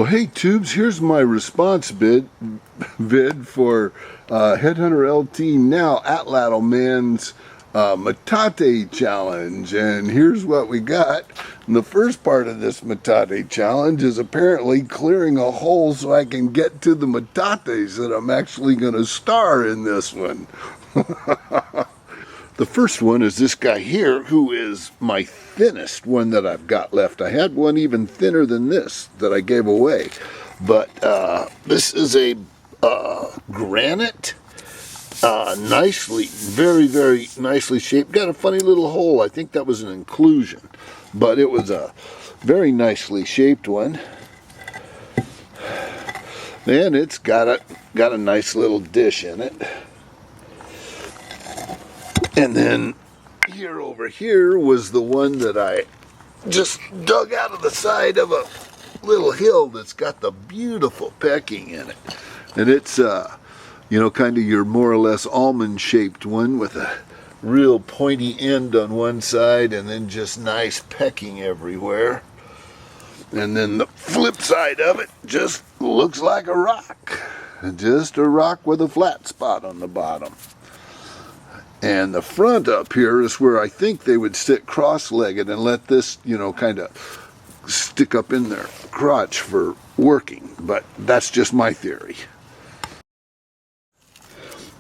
Well, hey Tubes, here's my response vid for Headhunter LT now ATLATLMAN'S Metate challenge, and here's what we got. And the first part of this Metate challenge is apparently clearing a hole so I can get to the Metates that I'm actually going to star in this one. The first one is this guy here, who is my thinnest one that I've got left. I had one even thinner than this that I gave away. But this is a granite, very, very nicely shaped. Got a funny little hole. I think that was an inclusion. But it was a very nicely shaped one. And it's got a nice little dish in it. And then over here was the one that I just dug out of the side of a little hill that's got the beautiful pecking in it. And it's, kind of your more or less almond-shaped one with a real pointy end on one side and then just nice pecking everywhere. And then the flip side of it just looks like a rock. Just a rock with a flat spot on the bottom. And the front up here is where I think they would sit cross-legged and let this, kind of stick up in their crotch for working. But that's just my theory.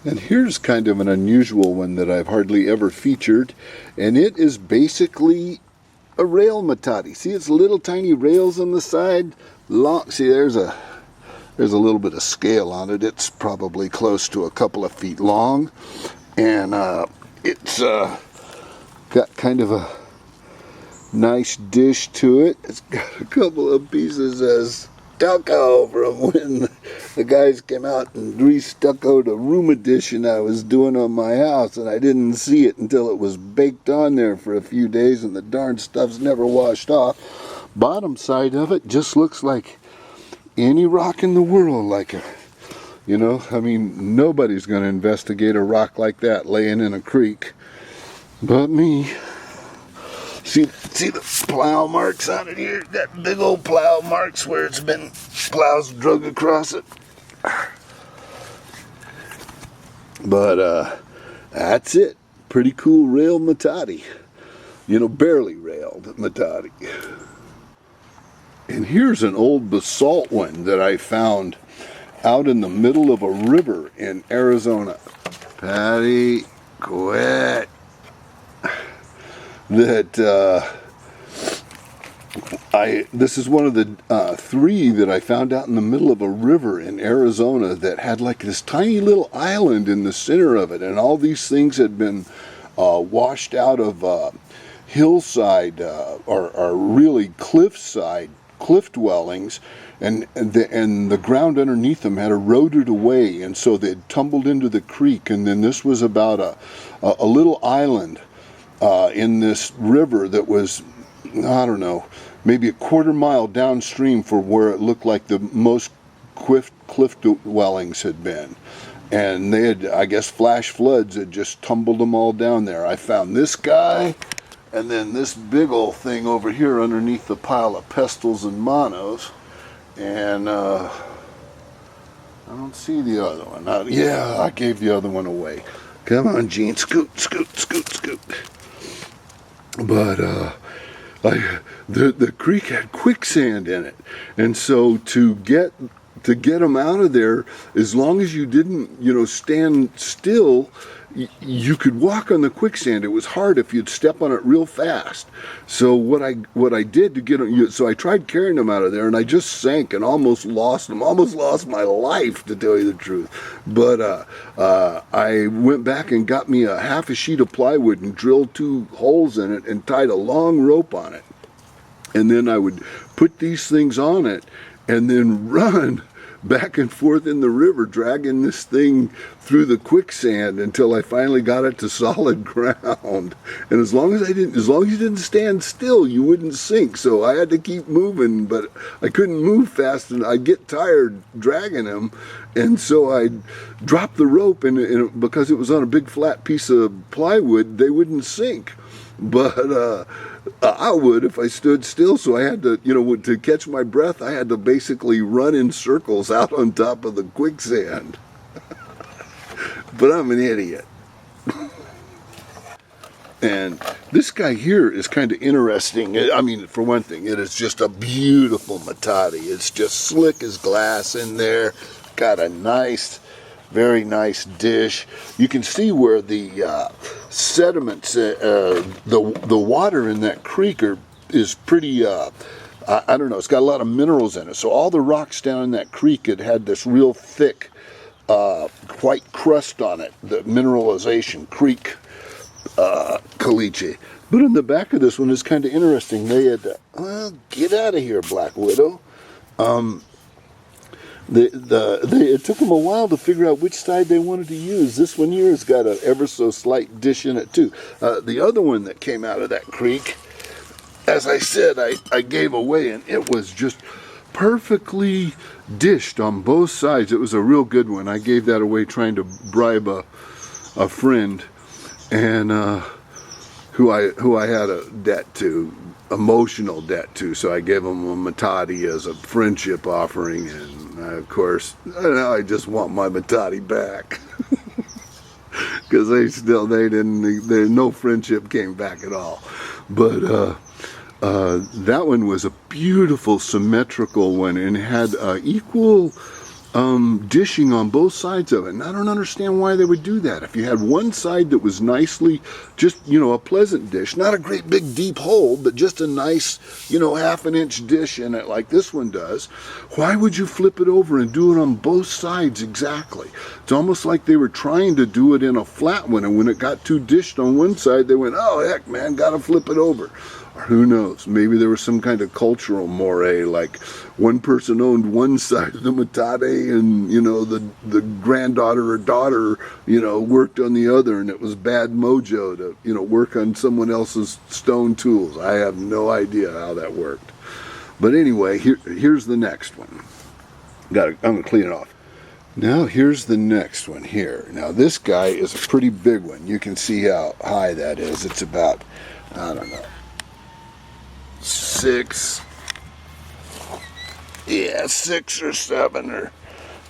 And here's kind of an unusual one that I've hardly ever featured. And it is basically a rail metate. See, it's little tiny rails on the side. Long. See, there's a little bit of scale on it. It's probably close to a couple of feet long. And it's got kind of a nice dish to it. It's got a couple of pieces of stucco from when the guys came out and re-stuccoed a room addition I was doing on my house, and I didn't see it until it was baked on there for a few days, and the darn stuff's never washed off. Bottom side of it just looks like any rock in the world, like a nobody's going to investigate a rock like that laying in a creek but me. See the plow marks on it here? Got big old plow marks where it's been plows drug across it. But that's it. Pretty cool rail metate. Barely railed metate. And here's an old basalt one that I found out in the middle of a river in Arizona. Patty, quit. This is one of the 3 that I found out in the middle of a river in Arizona that had like this tiny little island in the center of it, and all these things had been washed out of hillside or really cliff dwellings. And the ground underneath them had eroded away, and so they'd tumbled into the creek. And then this was about a little island in this river that was, I don't know, maybe a quarter mile downstream from where it looked like the most cliff dwellings had been. And they had, I guess, flash floods had just tumbled them all down there. I found this guy, and then this big old thing over here underneath the pile of pestles and monos. And I don't see the other one. Yeah, I gave the other one away. Come on, Gene, scoot. But the creek had quicksand in it, and so to get them out of there, as long as you didn't, stand still, you could walk on the quicksand. It was hard if you'd step on it real fast. So what I did to get them, so I tried carrying them out of there, and I just sank and almost lost them. Almost lost my life, to tell you the truth. But I went back and got me a half a sheet of plywood and drilled 2 holes in it and tied a long rope on it. And then I would put these things on it and then run back and forth in the river, dragging this thing through the quicksand until I finally got it to solid ground. And as long as you didn't stand still, you wouldn't sink. So I had to keep moving, but I couldn't move fast, and I'd get tired dragging them. And so I'd drop the rope, and because it was on a big flat piece of plywood, they wouldn't sink. But I would if I stood still. So I had to, to catch my breath, I had to basically run in circles out on top of the quicksand. But I'm an idiot. And this guy here is kind of interesting. I mean, for one thing, it is just a beautiful Metate. It's just slick as glass in there. Got a nice, very nice dish. You can see where the sediments, the water in that creek is pretty, I don't know, it's got a lot of minerals in it. So all the rocks down in that creek, it had this real thick white crust on it, the mineralization, creek caliche. But in the back of this one is kind of interesting. They had, well, get out of here, Black Widow. It took them a while to figure out which side they wanted to use. This one here has got an ever so slight dish in it too. The other one that came out of that creek, as I said, I gave away, and it was just perfectly dished on both sides. It was a real good one. I gave that away trying to bribe a friend, and who I had a debt to, emotional debt to. So I gave him a Metate as a friendship offering, and of course, now I just want my Metate back. Because no friendship came back at all. But that one was a beautiful symmetrical one, and had equal dishing on both sides of it. And I don't understand why they would do that. If you had one side that was nicely, just, a pleasant dish, not a great big deep hole, but just a nice, half an inch dish in it like this one does, why would you flip it over and do it on both sides exactly? It's almost like they were trying to do it in a flat one, and when it got too dished on one side, they went, oh heck man, gotta flip it over. Or who knows, maybe there was some kind of cultural moray, like one person owned one side of the Metate, and the granddaughter or daughter worked on the other, and it was bad mojo to work on someone else's stone tools. I have no idea how that worked. But anyway, here's the next one. I'm gonna clean it off. Now here's the next one here. Now this guy is a pretty big one. You can see how high that is. It's about, I don't know, 6 or 7 or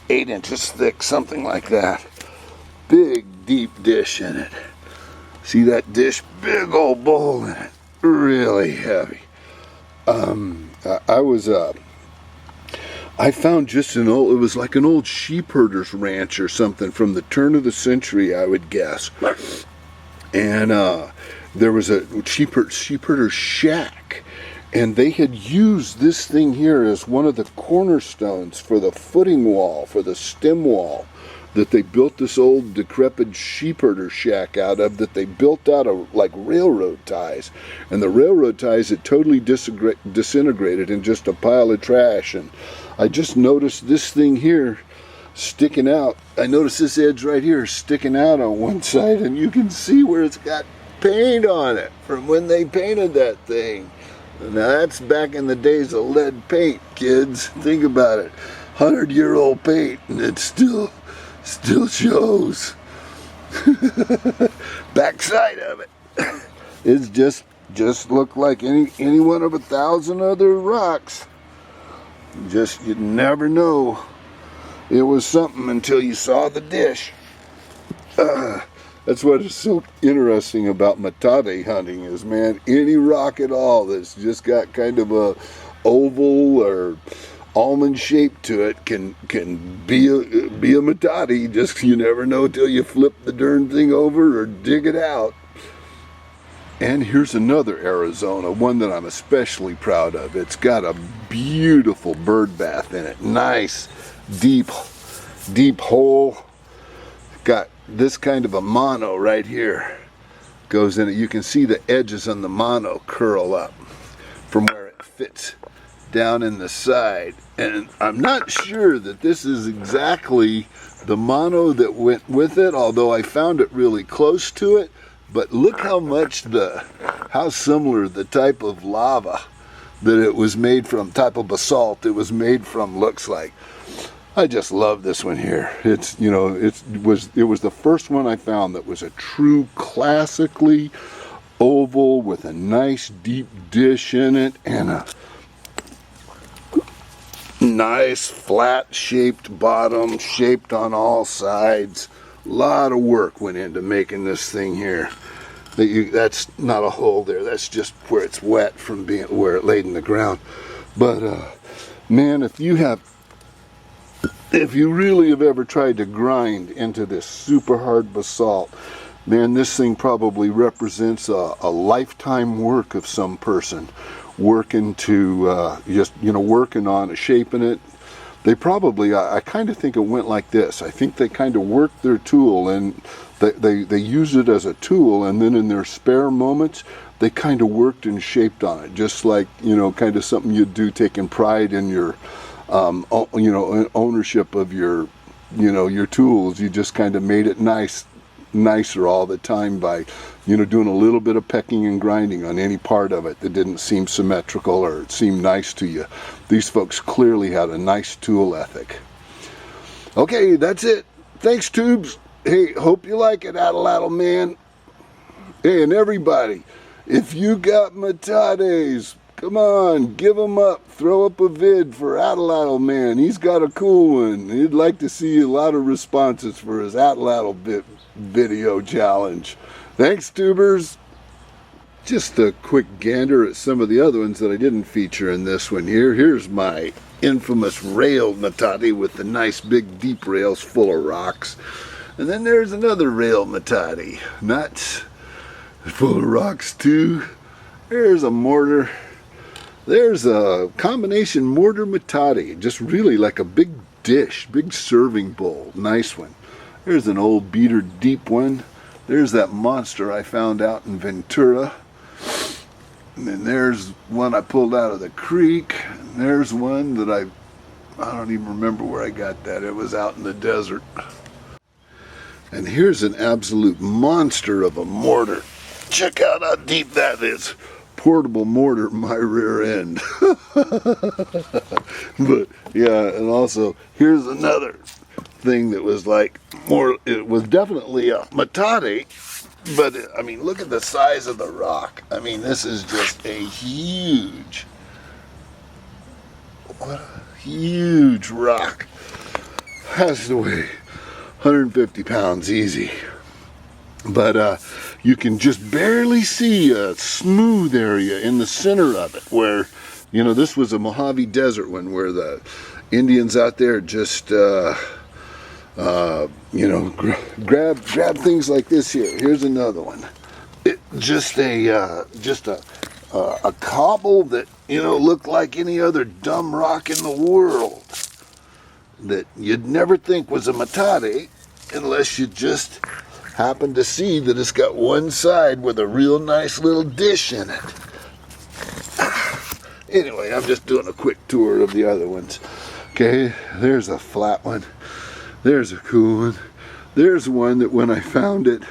8 inches thick, something like that. Big deep dish in it. See that dish? Big old bowl in it. Really heavy. I found just it was like an old sheep herder's ranch or something from the turn of the century, I would guess. And there was a sheep herder's shack, and they had used this thing here as one of the cornerstones for the footing wall, for the stem wall that they built this old decrepit sheep herder shack out of, that they built out of like railroad ties. And the railroad ties had totally disintegrated in just a pile of trash. And I just noticed this thing here sticking out. I noticed this edge right here sticking out on one side, and you can see where it's got paint on it from when they painted that thing. Now that's back in the days of lead paint, kids. Think about it. 100-year-old paint, and it still shows. Backside of it. It's just looked like any one of 1,000 other rocks. You'd never know it was something until you saw the dish. That's what is so interesting about Metate hunting is, man, any rock at all that's just got kind of a oval or almond shape to it can be a Metate. Just, you never know till you flip the darn thing over or dig it out. And here's another Arizona, one that I'm especially proud of. It's got a beautiful bird bath in it. Nice, deep hole. Got this kind of a mono right here. Goes in it. You can see the edges on the mono curl up from where it fits down in the side. And I'm not sure that this is exactly the mono that went with it, although I found it really close to it. But look how similar the type of lava that it was made from, type of basalt it was made from, looks like. I just love this one here. It was the first one I found that was a true classically oval with a nice deep dish in it and a nice flat shaped bottom, shaped on all sides. A lot of work went into making this thing here. That's not a hole there, that's just where it's wet from being where it laid in the ground. But man, if you really have ever tried to grind into this super hard basalt, man, this thing probably represents a lifetime work of some person working to working on shaping it. They probably, I kind of think it went like this. I think they kind of worked their tool and they used it as a tool, and then in their spare moments they kind of worked and shaped on it, just like, kind of something you'd do, taking pride in your ownership of your tools. You just kind of made it nicer all the time by doing a little bit of pecking and grinding on any part of it that didn't seem symmetrical or seem nice to you. These folks clearly had a nice tool ethic. Okay, that's it. Thanks, tubes. Hey, hope you like it, ATLATLMAN. Hey, and everybody, if you got Metates, come on, give them up. Throw up a vid for ATLATLMAN. He's got a cool one. He'd like to see a lot of responses for his ATLATL video challenge. Thanks, tubers. Just a quick gander at some of the other ones that I didn't feature in this one here. Here's my infamous rail Metate with the nice big deep rails full of rocks. And then there's another rail Metate, nuts, full of rocks too. There's a mortar. There's a combination mortar Metate, just really like a big dish, big serving bowl, nice one. There's an old beater deep one. There's that monster I found out in Ventura. And then there's one I pulled out of the creek. And there's one that I don't even remember where I got that. It was out in the desert. And here's an absolute monster of a mortar. Check out how deep that is. Portable mortar in my rear end. But yeah, and also here's another thing that was like more, it was definitely a Metate, but I mean, look at the size of the rock. I mean, this is just a huge, what a huge rock. Has to weigh 150 pounds easy. But you can just barely see a smooth area in the center of it where, this was a Mojave Desert one where the Indians out there just grab things like this here. Here's another one. Just a cobble that looked like any other dumb rock in the world that you'd never think was a Metate unless you just happen to see that it's got one side with a real nice little dish in it. Anyway, I'm just doing a quick tour of the other ones. Okay, there's a flat one. There's a cool one. There's one that when I found it,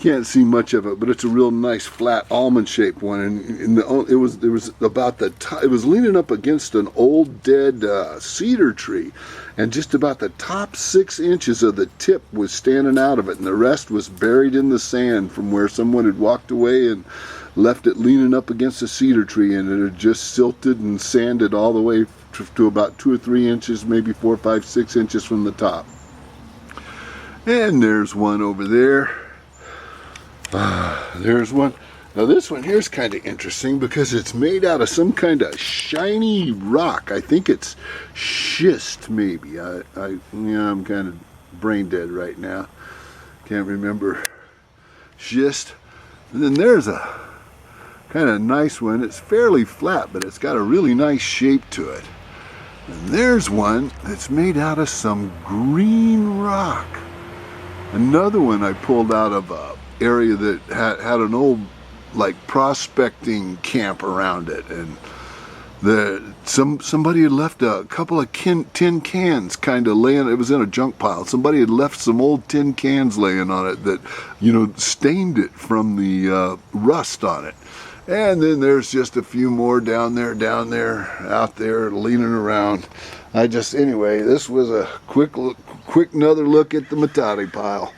can't see much of it, but it's a real nice flat almond-shaped one, and it was about the top. It was leaning up against an old dead cedar tree, and just about the top 6 inches of the tip was standing out of it, and the rest was buried in the sand from where someone had walked away and left it leaning up against a cedar tree, and it had just silted and sanded all the way to about 2 or 3 inches, maybe 4, 5, 6 inches from the top. And there's one over there. There's one. Now this one here is kind of interesting because it's made out of some kind of shiny rock. I think it's schist, maybe. I'm kind of brain dead right now. Can't remember. Schist. And then there's a kind of nice one. It's fairly flat, but it's got a really nice shape to it. And there's one that's made out of some green rock. Another one I pulled out of a area that had an old like prospecting camp around it, and somebody had left a couple of tin cans kind of laying. It was in a junk pile. Somebody had left some old tin cans laying on it that stained it from the rust on it. And then there's just a few more down there, out there leaning around. Anyway, this was a quick another look at the Metate pile.